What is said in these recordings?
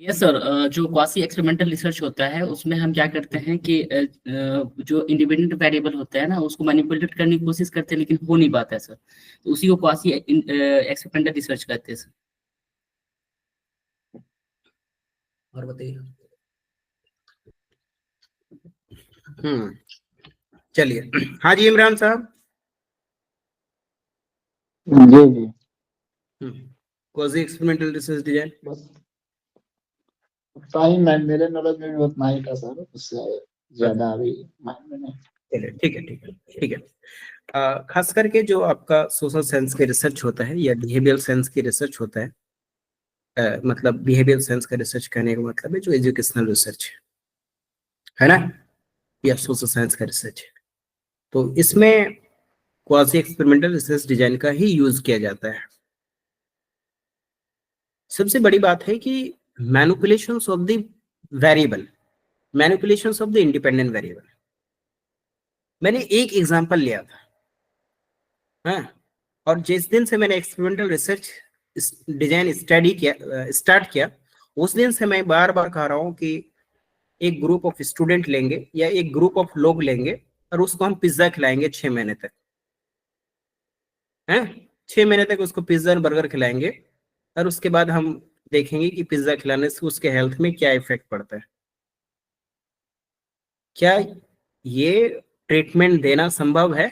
Yes sir. जो quasi experimental research होता है उसमें हम क्या करते हैं कि जो इंडिपेंडेंट वेरिएबल होता है ना उसको मैनिपुलेट करने की कोशिश करते हैं लेकिन हो नहीं पाता है सर, तो उसी को क्वासी एक्सपेरिमेंटल रिसर्च कहते हैं सर। और बताइए। चलिए। हाँ जी इमरान साहब। जी जी। क्वासी एक्सपेरिमेंटल रिसर्च डिजाइन बस टाइम है, मेरे नॉलेज में भी उतना ही था सर, उससे ज्यादा अभी माइंड में नहीं। चलिए ठीक है ठीक है ठीक है। खास करके जो आपका सोशल साइंस के रिसर्च होता है या बिहेवियरल साइंस की रिसर्च होता है, मतलब बिहेवियरल साइंस का रिसर्च करने का मतलब है जो एजुकेशनल रिसर्च है ना, या सोशल साइंस का रिसर्च है, तो इसमें क्वासी एक्सपेरिमेंटल रिसर्च डिजाइन का ही यूज किया जाता है। सबसे बड़ी बात है कि manipulations of the variable, manipulations of the independent variable. मैंने एक एग्जांपल लिया था, हाँ, और जिस दिन से मैंने एक्सपेरिमेंटल रिसर्च डिजाइन स्टार्ट किया उस दिन से मैं बार बार कह रहा हूँ कि एक ग्रुप ऑफ स्टूडेंट लेंगे या एक ग्रुप ऑफ लोग लेंगे और उसको हम पिज्जा खिलाएंगे 6 महीने तक, हैं, 6 महीने तक उसको पिज्जा और बर्गर खिलाएंगे और उसके बाद हम देखेंगे कि पिज्जा खिलाने से उसके हेल्थ में क्या इफेक्ट पड़ता है। क्या ये ट्रीटमेंट देना संभव है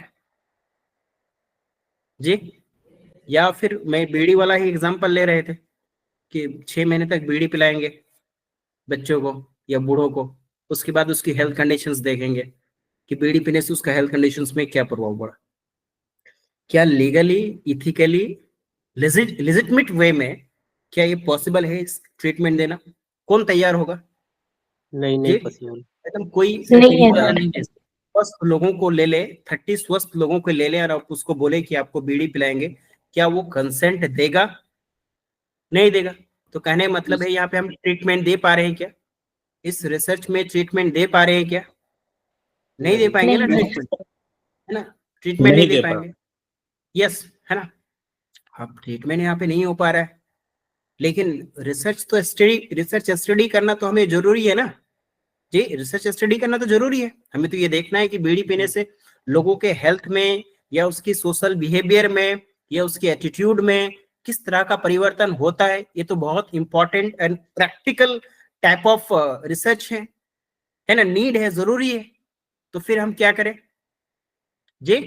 जी? या फिर मैं बीड़ी वाला ही एग्जांपल ले रहे थे कि 6 महीने तक बीड़ी पिलाएंगे बच्चों को या बूढ़ों को, उसके बाद उसकी हेल्थ कंडीशंस देखेंगे कि बीड़ी पीने से उसका हेल्थ कंडीशंस में क्या प्रभाव पड़ा। क्या लीगली, इथिकली, लेजिटमेट वे में क्या ये पॉसिबल है इस ट्रीटमेंट देना? कौन तैयार होगा? नहीं पॉसिबल। एकदम कोई नहीं है वाला सर। नहीं है। स्वस्थ लोगों को ले ले, 30 स्वस्थ लोगों को ले ले और आप उसको बोले कि आपको बीड़ी पिलाएंगे, क्या वो कंसेंट देगा? नहीं देगा। तो कहने का मतलब है यहाँ पे हम ट्रीटमेंट दे पा रहे हैं क्या? इस रिसर्च में ट्रीटमेंट दे पा रहे हैं क्या? नहीं दे पाएंगे ना नहीं। ट्रीटमेंट, है ना, ट्रीटमेंट नहीं दे दे पाएंगे। यस, है ना। अब ट्रीटमेंट यहाँ पे नहीं हो पा रहा है, लेकिन रिसर्च स्टडी करना तो हमें जरूरी है ना जी, रिसर्च स्टडी करना तो जरूरी है। हमें तो ये देखना है कि बीड़ी पीने से लोगों के हेल्थ में या उसकी सोशल बिहेवियर में या उसके एटीट्यूड में किस तरह का परिवर्तन होता है। ये तो बहुत important and practical type of research है ना, नीड है, जरूरी है। तो फिर हम क्या करें जी?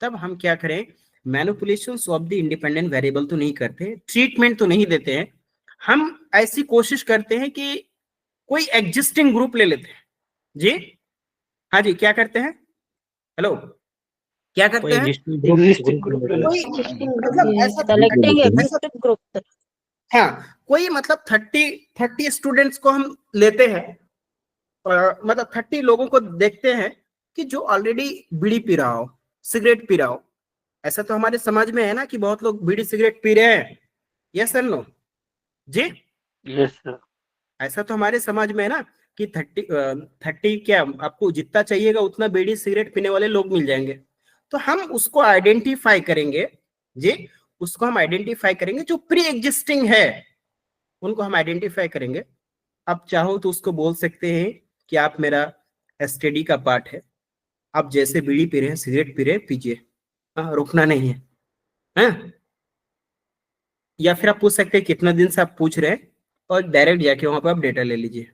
तब हम क्या करें, manipulations of the independent variable तो नहीं करते, ट्रीटमेंट तो नहीं देते हैं, हम ऐसी कोशिश करते हैं कि कोई एग्जिस्टिंग ग्रुप ले लेते हैं जी। हाँ जी, क्या करते हैं? हेलो, क्या करते हैं? कोई मतलब ऐसा सेलेक्टिंग एग्जिस्टिंग ग्रुप। हाँ, कोई मतलब 30 स्टूडेंट्स को हम लेते हैं, मतलब 30 लोगों को देखते हैं कि जो ऑलरेडी बीड़ी पी रहा हो, सिगरेट पी रहा हो। ऐसा तो हमारे समाज में है ना कि बहुत लोग बीड़ी सिगरेट पी रहे हैं, यस सर नो जी? Yes sir. ऐसा तो हमारे समाज में है ना कि 30 क्या, आपको जितना चाहिएगा उतना बीड़ी सिगरेट पीने वाले लोग मिल जाएंगे। तो हम उसको आइडेंटिफाई करेंगे जी, उसको हम आइडेंटिफाई करेंगे जो प्री एग्जिस्टिंग है, उनको हम आइडेंटिफाई करेंगे। आप चाहो तो उसको बोल सकते हैं कि आप मेरा स्टडी का पार्ट है, आप जैसे बीड़ी पी रहे हैं, सिगरेट पी रहे हैं, पीजिए, हाँ, रुकना नहीं है, हाँ? या फिर आप पूछ सकते हैं कितना दिन से आप पूछ रहे हैं, और डायरेक्ट जाके वहां पर आप डेटा ले लीजिए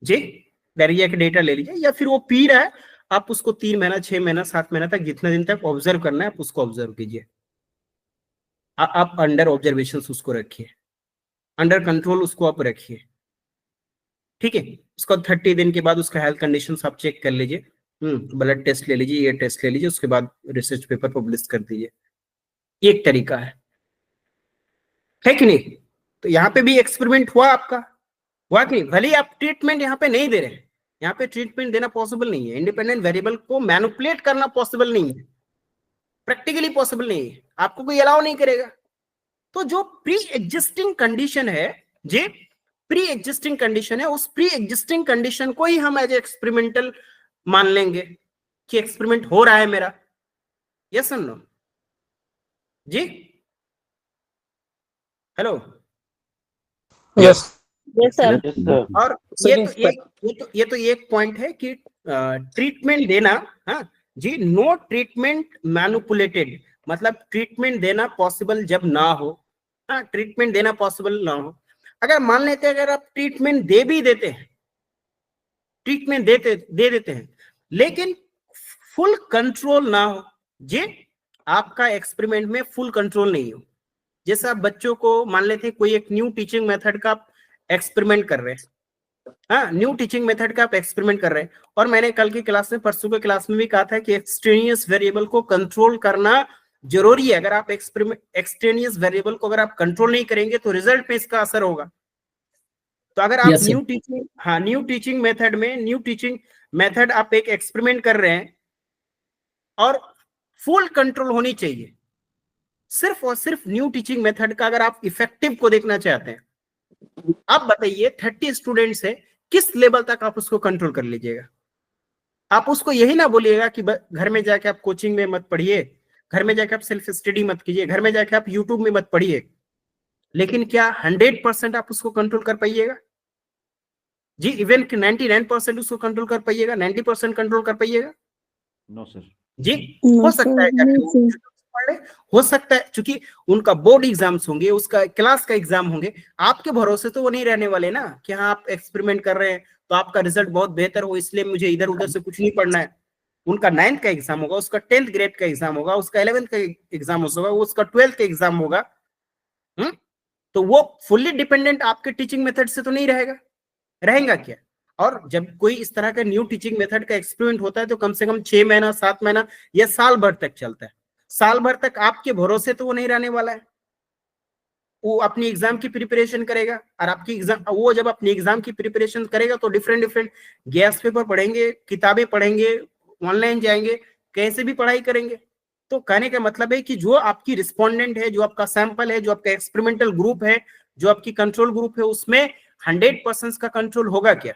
जी, डायरेक्ट जाके डेटा ले लीजिए। या फिर वो पी रहा है, आप उसको 3 महीना, 6 महीना, 7 महीना तक, जितना दिन तक ऑब्जर्व करना है आप उसको ऑब्जर्व कीजिए। आप अंडर ऑब्जर्वेशन उसको रखिए, अंडर कंट्रोल उसको आप रखिए, ठीक है। उसको 30 दिन के बाद उसका हेल्थ कंडीशन आप चेक कर लीजिए, ब्लड टेस्ट ले लीजिए, ये टेस्ट ले लीजिए, उसके बाद रिसर्च पेपर पब्लिश कर दीजिए। एक तरीका है कि नहीं? तो यहाँ पे भी एक्सपेरिमेंट हुआ आपका, हुआ कि नहीं? भले ही आप ट्रीटमेंट यहाँ पे नहीं दे रहे हैं, यहाँ पे ट्रीटमेंट देना पॉसिबल नहीं है, इंडिपेंडेंट वेरिएबल को मैनिपुलेट करना पॉसिबल नहीं है, प्रैक्टिकली पॉसिबल नहीं है, आपको कोई अलाउ नहीं करेगा। तो जो प्री एग्जिस्टिंग कंडीशन है जी, प्री एग्जिस्टिंग कंडीशन है, उस प्री एग्जिस्टिंग कंडीशन को ही हम एज एक्सपेरिमेंटल मान लेंगे कि एक्सपेरिमेंट हो रहा है मेरा, यस और नो जी? Hello, yes Yes, sir. Yes, sir. और ये तो एक पॉइंट है कि ट्रीटमेंट देना, हाँ जी, नो ट्रीटमेंट मैनिपुलेटेड, मतलब ट्रीटमेंट देना पॉसिबल जब ना हो, हाँ ट्रीटमेंट देना पॉसिबल ना हो। अगर मान लेते हैं अगर आप ट्रीटमेंट दे भी देते हैं, ट्रीटमेंट दे देते हैं, लेकिन फुल कंट्रोल ना हो, जी आपका एक्सपेरिमेंट में फुल कंट्रोल नहीं हो, जैसे आप बच्चों को मान लेते हैं कोई एक न्यू टीचिंग मेथड का आप एक्सपेरिमेंट कर रहे हैं, हाँ न्यू टीचिंग मेथड का आप एक्सपेरिमेंट कर रहे हैं, और मैंने कल की क्लास में, परसों के क्लास में भी कहा था कि एक्सट्रेनियस वेरिएबल को कंट्रोल करना जरूरी है। अगर आप एक्सट्रेनियस वेरिएबल को अगर आप कंट्रोल नहीं करेंगे तो रिजल्ट पे इसका असर होगा। तो अगर आप Yes, sir. New teaching method आप एक एक्सपेरिमेंट कर रहे हैं और फुल कंट्रोल होनी चाहिए, सिर्फ और सिर्फ न्यू टीचिंग मेथड का अगर आप इफेक्टिव को देखना चाहते हैं, आप बताइए 30 स्टूडेंट्स है, किस लेवल तक आप उसको कंट्रोल कर लीजिएगा। आप उसको यही ना बोलिएगा कि घर में जाके आप कोचिंग में मत पढ़िए, घर में जाके आप सेल्फ स्टडी मत कीजिए, घर में जाके आप यूट्यूब में मत पढ़िए, लेकिन क्या 100% आप उसको कंट्रोल कर पाइएगा? जी इवन 99% उसको कंट्रोल कर पाइएगा, 90% कंट्रोल कर पाइएगा? No sir. जी हो सकता है क्या, हो सकता है, क्योंकि उनका बोर्ड एग्जाम्स होंगे, उसका क्लास का एग्जाम होंगे, आपके भरोसे तो वो नहीं रहने वाले ना कि हाँ आप एक्सपेरिमेंट कर रहे हैं तो आपका रिजल्ट बहुत बेहतर हो, इसलिए मुझे इधर उधर से कुछ नहीं पढ़ना है। उनका 9th का एग्जाम होगा, उसका 10th ग्रेड का एग्जाम होगा, उसका 11th का एग्जाम होगा, उसका 12th का एग्जाम होगा। तो वो फुल्ली डिपेंडेंट आपके टीचिंग मेथड से तो नहीं रहेगा क्या? और जब कोई इस तरह का न्यू टीचिंग मेथड का एक्सपेरिमेंट होता है तो कम से कम 6 महीना, 7 महीना या साल भर तक चलता है। साल भर तक आपके भरोसे तो वो नहीं रहने वाला है, वो अपनी एग्जाम की प्रिपरेशन करेगा, और आपकी एग्जाम, वो जब अपनी एग्जाम की प्रिपरेशन करेगा तो डिफरेंट गैस पेपर पढ़ेंगे, किताबें पढ़ेंगे, ऑनलाइन जाएंगे, कैसे भी पढ़ाई करेंगे। तो कहने का मतलब है कि जो आपकी रिस्पोंडेंट है, जो आपका सैंपल है, जो आपका एक्सपेरिमेंटल ग्रुप है, जो आपकी कंट्रोल ग्रुप है, उसमें 100% का कंट्रोल होगा क्या?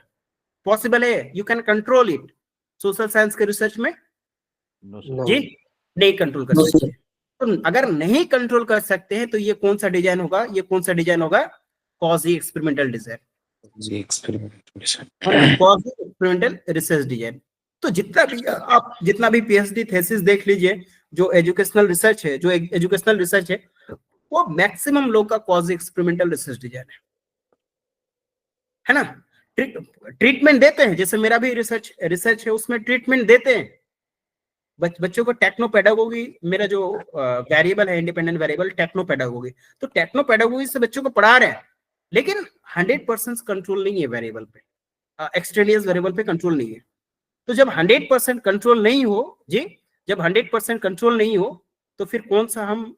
पॉसिबल है? You can control it? Social science के रिसर्च में जी नहीं कंट्रोल कर सकते। तो अगर नहीं कंट्रोल कर सकते हैं तो ये कौन सा डिजाइन होगा? ये कौन सा डिजाइन होगा? Quasi experimental design, quasi experimental research design. तो जितना भी पीएचडी थीसिस देख लीजिए, जो एजुकेशनल रिसर्च है, वो मैक्सिमम लोग का क्वाजी एक्सपेरिमेंटल रिसर्च डिजाइन है ना। ट्रीटमेंट देते हैं, जैसे मेरा भी रिसर्च है, उसमें ट्रीटमेंट देते हैं बच्चों को। टेक्नोपेडागोगी मेरा जो वेरिएबल है, इंडिपेंडेंट वेरिएबल टेक्नोपेडागोगी, तो टेक्नोपेडागोगी से बच्चों को पढ़ा रहे हैं, लेकिन 100% कंट्रोल नहीं है वेरिएबल पे, एक्सट्रेनियस वेरिएबल पे कंट्रोल नहीं है। तो जब 100% कंट्रोल नहीं हो जी, जब 100% कंट्रोल नहीं हो तो फिर कौन सा हम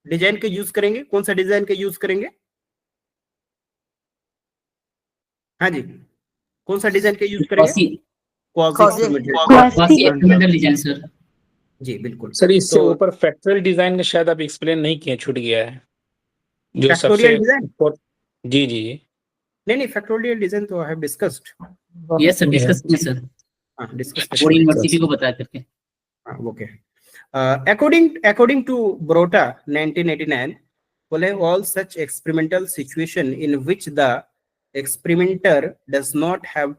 डिजाइन के यूज करेंगे? कौन सा डिजाइन के यूज करेंगे? हाँ जी, कौन सा डिजाइन के यूज करेंगे? Quasi experimental design sir. जी बिल्कुल सर, इससे तो ऊपर फैक्टोरियल डिजाइन का शायद आप एक्सप्लेन नहीं किए, छूट गया है जो फैक्टोरियल सबसे डिजाइन। जी जी नहीं फैक्टोरियल डिजाइन तो I have discussed. Yes sir, discuss किए सर, हां डिस्कस बोर्ड यूनिवर्सिटी को बता करके। हां ओके। according to Broda 1989, बोले all such experimental situation in which the experimenter does not have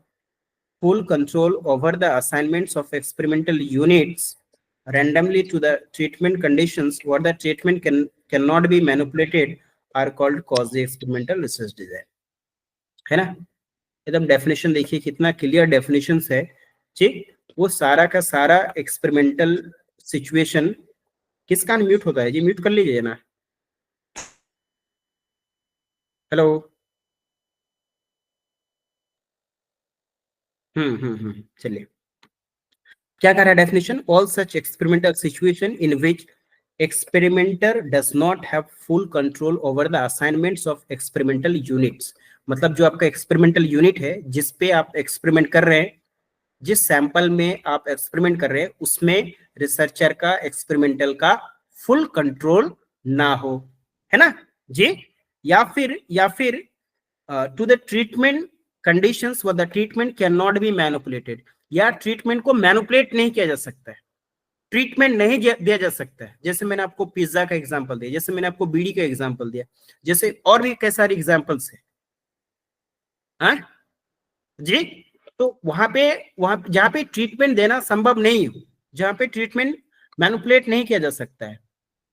full control over the assignments of experimental units randomly to the treatment conditions, or the treatment cannot be manipulated, are called quasi experimental research design, है ना। एकदम definition देखिए, कितना clear definition है जी। वो सारा का सारा एक्सपेरिमेंटल सिचुएशन, किसका म्यूट होता है जी? म्यूट कर लीजिए ना। हेलो। चलिए, क्या कह रहा है definition? All such experimental situation in which experimenter does not have full control over the assignments of experimental units, मतलब जो आपका एक्सपेरिमेंटल यूनिट है जिस पे आप एक्सपेरिमेंट कर रहे हैं, जिस सैंपल में आप एक्सपेरिमेंट कर रहे हैं, उसमें रिसर्चर का एक्सपेरिमेंटल का फुल कंट्रोल ना हो, है ना जी। या फिर टू द ट्रीटमेंट कंडीशंस व the treatment can not be manipulated, या ट्रीटमेंट को मैनिपुलेट नहीं किया जा सकता है, ट्रीटमेंट नहीं दिया जा सकता है। जैसे मैंने आपको पिज्जा का एग्जांपल दिया, जैसे मैंने आपको बीड़ी का एग्जांपल दिया, जैसे और भी कई सारे एग्जांपल्स है। हाँ जी। तो वहां जहां पे ट्रीटमेंट देना संभव नहीं हो, जहां पे ट्रीटमेंट मैनिपुलेट नहीं किया जा सकता है,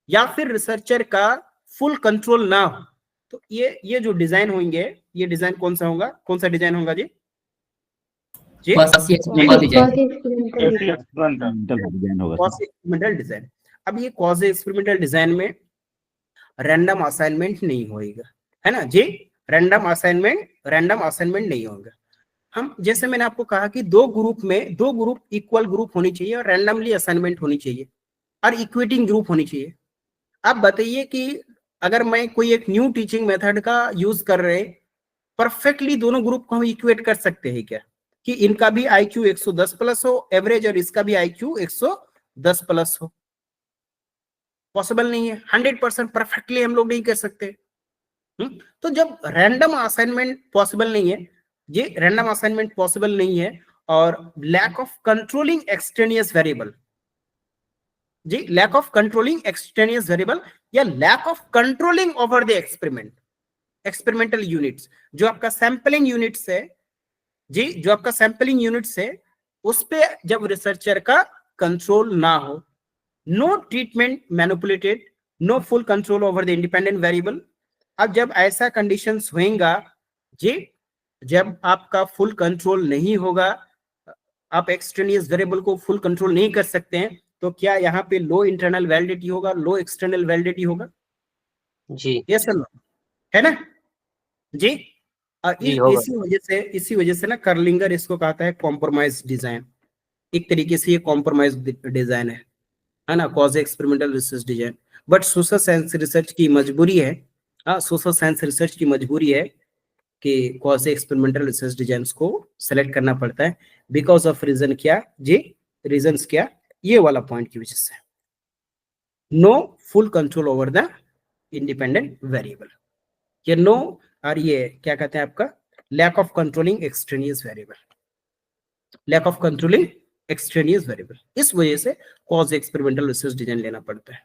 या फिर रिसर्चर का फुल कंट्रोल ना हो, तो ये जो डिजाइन होंगे, ये डिजाइन कौन सा होगा, कौन सा डिजाइन होगा जी? जी quasi experimental design. Quasi experimental design. अब ये क्वासी एक्सपेरिमेंटल डिजाइन में रैंडम असाइनमेंट नहीं होगा, है ना जी? रैंडम असाइनमेंट नहीं होगा। हम जैसे मैंने आपको कहा कि दो ग्रुप इक्वल ग्रुप होनी चाहिए और रैंडमली असाइनमेंट होनी चाहिए और इक्वेटिंग ग्रुप होनी चाहिए। आप बताइए कि अगर मैं कोई एक न्यू टीचिंग मेथड का यूज कर रहे, परफेक्टली दोनों ग्रुप को हम इक्वेट कर सकते हैं क्या, कि इनका भी IQ 110 प्लस हो एवरेज और इसका भी IQ 110 प्लस हो? पॉसिबल नहीं है, 100% परफेक्टली हम लोग नहीं कर सकते। तो जब रैंडम असाइनमेंट पॉसिबल नहीं है, ये रैंडम असाइनमेंट पॉसिबल नहीं है, और lack of controlling extraneous variable, जी lack of controlling extraneous variable या lack of controlling over the experimental units, जो आपका सैंपलिंग यूनिट्स है जी, जो आपका सैंपलिंग यूनिट्स है, उस पे जब रिसर्चर का कंट्रोल ना हो, no treatment manipulated, no full control over the independent variable. अब जब ऐसा कंडीशंस होएगा जी, जब आपका फुल कंट्रोल नहीं होगा, आप एक्सटेनियस वेरिएबल को फुल कंट्रोल नहीं कर सकते हैं, तो क्या यहाँ पे लो इंटरनल वैलिडिटी होगा, लो एक्सटर्नल वैलिडिटी होगा? जी यस सर, है ना जी? इसी वजह से ना कर्लिंगर इसको कहता है कॉम्प्रोमाइज डिजाइन। एक तरीके से ये कॉम्प्रोमाइज डिजाइन है ना, cause experimental research design. But social science research की मजबूरी है, सोशल साइंस रिसर्च की मजबूरी है कि कॉज एक्सपेरिमेंटल रिसर्च डिजाइन को सेलेक्ट करना पड़ता है, बिकॉज ऑफ रीजन क्या जी, रीजंस क्या, ये वाला पॉइंट की वजह से, no full control over the independent variable, ये नो, और ये क्या कहते हैं आपका, lack of controlling extraneous variable, lack of controlling extraneous variable. इस वजह से कॉज एक्सपेरिमेंटल रिसर्च डिजाइन लेना पड़ता है।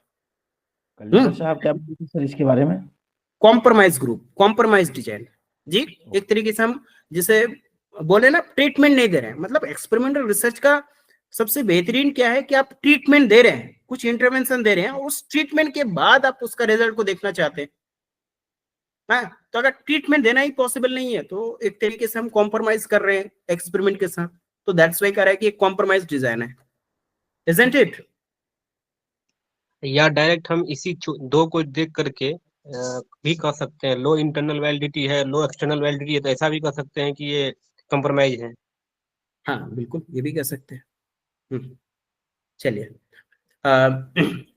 साहब क्या बोलते हैं सर इसके बारे में? कॉम्प्रोमाइज ग्रुप, कॉम्प्रोमाइज डिजाइन जी। एक तरीके से हम जिसे बोले ना, ट्रीटमेंट नहीं दे रहे हैं, मतलब एक्सपेरिमेंटल रिसर्च का सबसे बेहतरीन क्या है कि आप ट्रीटमेंट दे रहे हैं, कुछ इंटरवेंशन दे रहे हैं, उस ट्रीटमेंट के बाद आप उसका रिजल्ट को देखना चाहते हैं। तो अगर ट्रीटमेंट देना ही पॉसिबल नहीं है, तो एक तरीके से हम कॉम्प्रोमाइज कर रहे हैं एक्सपेरिमेंट के साथ, तो दैट्स वाई कह रहा है कि एक कॉम्प्रोमाइज डिजाइन है, इजंट इट? या डायरेक्ट हम इसी दो को देख करके भी कह सकते हैं लो इंटरनल वैलिडिटी है, लो एक्सटर्नल वैलिडिटी है, तो ऐसा भी कह सकते हैं कि ये कंप्रोमाइज है। हाँ बिल्कुल, ये भी कह सकते हैं। चलिए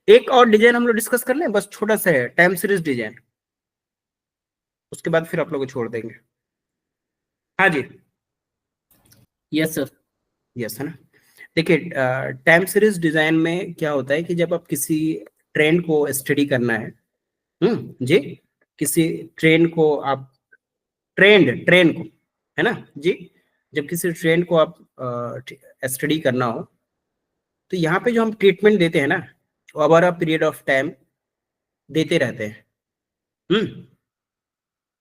एक और डिजाइन हम लोग डिस्कस कर लें, बस छोटा सा है, टाइम सीरीज डिजाइन, उसके बाद फिर आप लोग को छोड़ देंगे। हाँ जी, यस सर। यस है ना। देखिए टाइम सीरीज डिजाइन में क्या होता है कि जब आप किसी ट्रेंड को स्टडी करना है, जी, किसी ट्रेंड को आप ट्रेंड को, है ना जी, जब किसी ट्रेंड को आप स्टडी करना हो, तो यहाँ पे जो हम ट्रीटमेंट देते हैं ना, over a period of time देते रहते हैं।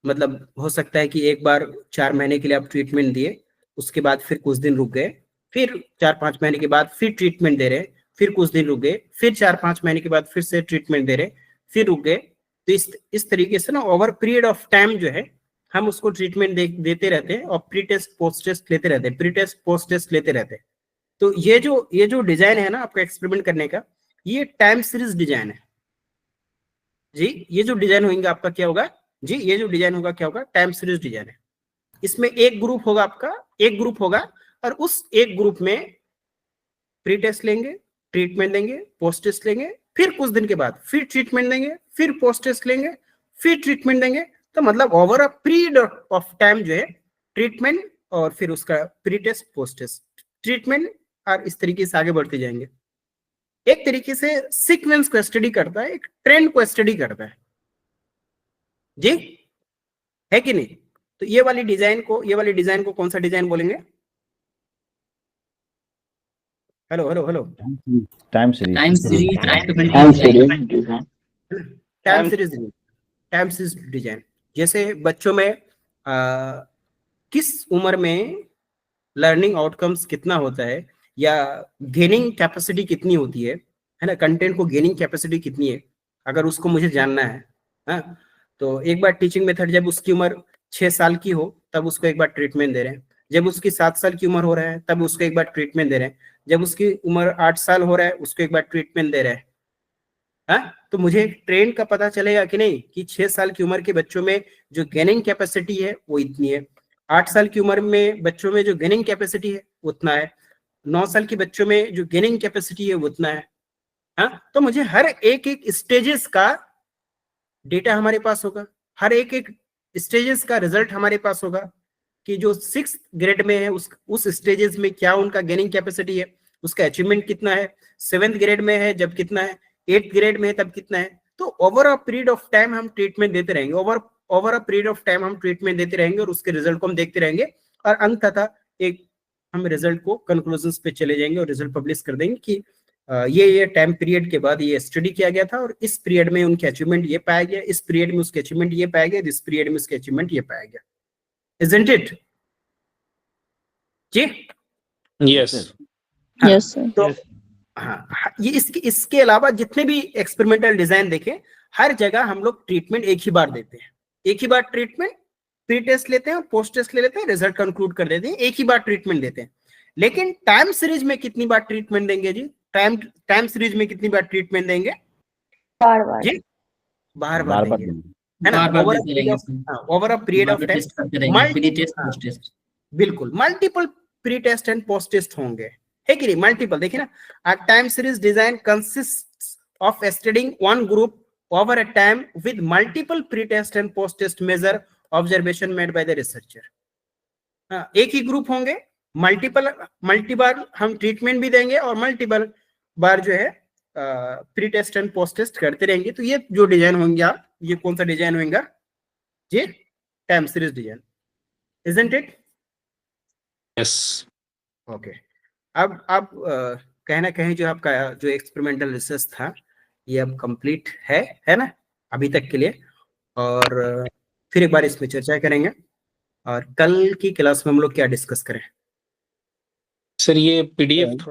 मतलब हो सकता है कि एक बार 4 महीने के लिए आप ट्रीटमेंट दिए, उसके बाद फिर कुछ दिन रुक गए, फिर 4-5 महीने के बाद फिर ट्रीटमेंट दे रहे, फिर कुछ दिन रुक गए, फिर 4-5 महीने के बाद फिर से ट्रीटमेंट दे रहे, फिर रुक गए। तो इस तरीके से ना ओवर पीरियड ऑफ टाइम जो है हम उसको ट्रीटमेंट देते रहते हैं, और प्री टेस्ट पोस्ट टेस्ट लेते रहते हैं, प्री टेस्ट पोस्ट टेस्ट लेते रहते हैं। तो ये जो डिजाइन है ना आपका एक्सपेरिमेंट करने का, ये टाइम सीरीज डिजाइन है जी। ये जो डिजाइन होगा आपका क्या होगा जी, ये जो डिजाइन होगा क्या होगा, टाइम सीरीज डिजाइन है। इसमें एक ग्रुप होगा आपका, एक ग्रुप होगा, और उस एक ग्रुप में प्री टेस्ट लेंगे, ट्रीटमेंट देंगे, पोस्ट टेस्ट लेंगे, फिर कुछ दिन के बाद फिर ट्रीटमेंट देंगे, फिर पोस्ट टेस्ट लेंगे, फिर ट्रीटमेंट देंगे। तो मतलब over a period of time जो है ट्रीटमेंट और फिर उसका pre test post test treatment, और इस तरीके से आगे बढ़ते जाएंगे। एक तरीके से सीक्वेंस को स्टडी करता है, एक ट्रेंड को स्टडी करता है जी, है कि नहीं? तो ये वाली डिजाइन को कौन सा डिजाइन बोलेंगे? Hello hello hello, time series time series design. जैसे बच्चों में किस उम्र में लर्निंग आउटकम्स कितना होता है या गेनिंग कैपेसिटी कितनी होती है ना, कंटेंट को गेनिंग कैपेसिटी कितनी है, अगर उसको मुझे जानना है, हाँ, तो एक बार टीचिंग मेथड जब उसकी उम्र 6 साल की हो तब उसको एक बार ट्रीटमेंट दे रहे हैं, जब उसकी 7 साल की उम्र हो रहा है तब उसको एक बार ट्रीटमेंट दे रहे हैं, जब उसकी उम्र 8 साल हो रहा है उसको एक बार ट्रीटमेंट दे रहे हैं, हाँ? तो मुझे ट्रेंड का पता चलेगा कि नहीं कि 6 साल की उम्र के बच्चों में जो गेनिंग कैपेसिटी है वो इतनी है, 8 साल की उम्र में बच्चों में जो गेनिंग कैपेसिटी है उतना है, 9 साल के बच्चों में जो गेनिंग कैपेसिटी है वो उतना है, हाँ? तो मुझे हर एक एक स्टेजेस का डेटा हमारे पास होगा, हर एक एक स्टेजेस का रिजल्ट हमारे पास होगा कि जो 6th ग्रेड में है उस स्टेजेस में क्या उनका गेनिंग कैपेसिटी है, उसका अचीवमेंट कितना है, 7th ग्रेड में है जब कितना है, 8th ग्रेड में है तब कितना है। तो over a period of time हम ट्रीटमेंट देते रहेंगे, over a period of time हम ट्रीटमेंट देते रहेंगे और उसके रिजल्ट को हम देखते रहेंगे और अंततः एक हम रिजल्ट को कंक्लूजन पे चले जाएंगे और रिजल्ट पब्लिश कर देंगे कि ये टाइम पीरियड के बाद ये स्टडी किया गया था और इस पीरियड में उनके अचीवमेंट ये पाया गया, इस पीरियड में उसके अचीवमेंट ये पाया गया, इस पीरियड में उसके अचीवमेंट ये पाया गया। Isn't it? जी यस हाँ, Yes, sir. तो हाँ ये इसके अलावा जितने भी एक्सपेरिमेंटल डिजाइन देखें हर जगह हम लोग ट्रीटमेंट एक ही बार देते हैं, एक ही बार ट्रीटमेंट, प्री टेस्ट लेते हैं और पोस्ट टेस्ट ले लेते हैं, रिजल्ट कंक्लूड कर देते हैं, एक ही बार ट्रीटमेंट देते हैं। लेकिन टाइम सीरीज में कितनी बार ट्रीटमेंट देंगे जी, टाइम सीरीज में कितनी बार ट्रीटमेंट देंगे बार जी, बार बार देंगे, है ना, बार-बार ओवर देते रहेंगे इसमें। Over a period of test करते टाइम रहेंगे, प्री टेस्ट, पोस्ट टेस्ट। बिल्कुल multiple pre test and post test होंगे, है कि नहीं, मल्टीपल। देखिए ना, a time series design consists of studying one group over a time with multiple pre-test and post-test measure observation made by the researcher। हाँ, एक ही group होंगे, multi बार हम ट्रीटमेंट भी देंगे और मल्टीपल बार जो है pre test and post test करते रहेंगे। तो ये जो डिजाइन होंगे, ये कौन सा डिजाइन होगा, ये time series design, isn't it? Yes okay अब कहीं ना कहीं जो आपका जो एक्सपेरिमेंटल रिसर्च था ये अब कंप्लीट है ना अभी तक के लिए, और फिर एक बार इसमें चर्चा करेंगे और कल की क्लास में हम लोग क्या डिस्कस करें। सर ये पीडीएफ